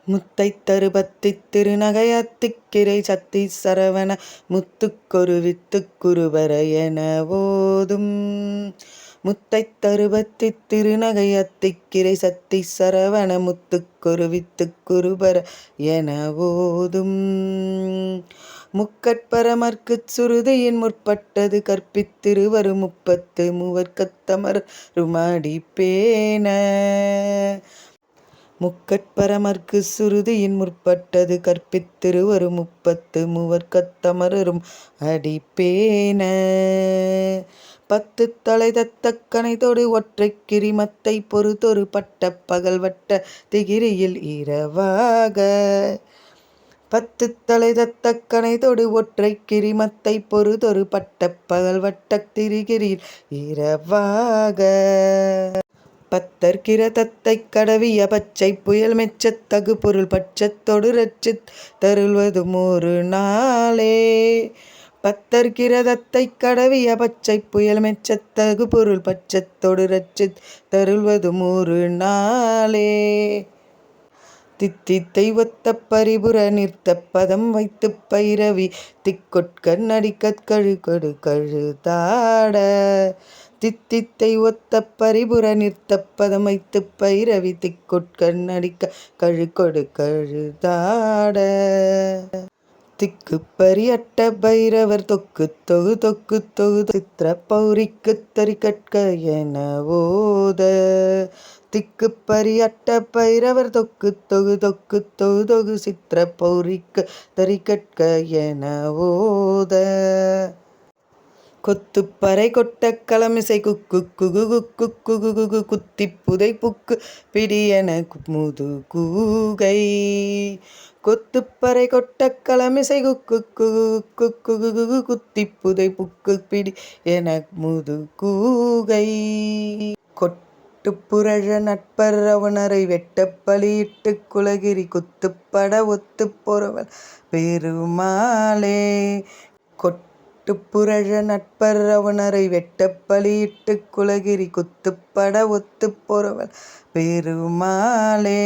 முத்தைத் தருபத்தித் திருநகையத்திக் கிரைசத்தி சரவண முத்துக்கொரு வித்துக் குருபர என ஓதும். முத்தைத் தருபத்தித் திருநகையத்திக் கிரைசத்தி சரவண முத்துக்கொரு வித்துக் குருபர என ஓதும். முக்கட்பரமர்க்குச் சுருதியின் முற்பட்டது கற்பித்திருவரு முப்பத்து மூவர்க்கத்தமரும் அடிப்பேன. முக்கட்பரமர்க்கு சுருதியின் முற்பட்டது கற்பித்திருவரு முப்பத்து மூவர்க்கத்தமரும் அடிப்பேன. பத்து தலைதத்தக் கணைதொடு ஒற்றைக் கிரிமத்தை பொறுதொரு பட்டப் பகல்வட்ட திகிரியில் இரவாக. பத்து தலைதத்தக் கணைதொடு ஒற்றைக் கிரிமத்தை பொறுதொரு பட்டப் பகல்வட்டத் திரிகிரியில் இரவாக. பத்தர் கிரதத்தைக் கடவிய பச்சைப் புயல் மெச்சத் தகுபொருள் பட்சத்தொடு இரட்சித் தருள்வதும் ஒரு நாளே. பத்தர் கிரதத்தைக் கடவிய பச்சைப் புயல் மெச்சத் தகுபொருள் பட்சத்தொடு இரட்சித் தருள்வதும் ஒரு நாளே. தித்தித்தை ஒத்த பரிபுர நிறுத்தப் பதம் வைத்துப் பைரவி திக்கொட்கண் அடிக்கக் கழுகொடு கழுதாட. தித்தித்தை ஒத்த பரிபுர நிறுத்தப் பதம் வைத்துப் பைரவி திக்கொட்கண் அடிக்கக் கழுகொடு கழுதாட. திக்குப் பரியட்ட பைரவர் தொக்குத் தொகு தொக்குத் தொகு சித்திர பௌரிக்குத் தரிகட்க என ஓத. திக்குப் பரியட்ட பைரவர் தொக்குத் தொகு தொக்குத் தொகு தொகு சித்திர பௌரிக்குத் தரிகட்க என ஓத. கொத்துப் பறை கொட்டக் களமிசை குக்கு குகு குக்கு குகு குகு குத்திப் புதை புக்கு பிடி என முதுகூகை. கொத்துப் பறை கொட்டக் களமிசை குக்கு குகு குக்கு குகு குகு குத்திப் புதை புக்கு பிடி என முதுகூகை. கொட்டுப் புரழ நட்பர் அவுணரை வெட்டப் பலியிட்டுக் குலகிரி குத்துப் பட ஒத்துப் பொரவல் பெருமாளே. கொட்டுப் புரழ நட்பர் அவுணரை வெட்டப் பலியிட்டுக் குலகிரி குத்துப் பட ஒத்துப் பொரவல் பெருமாளே.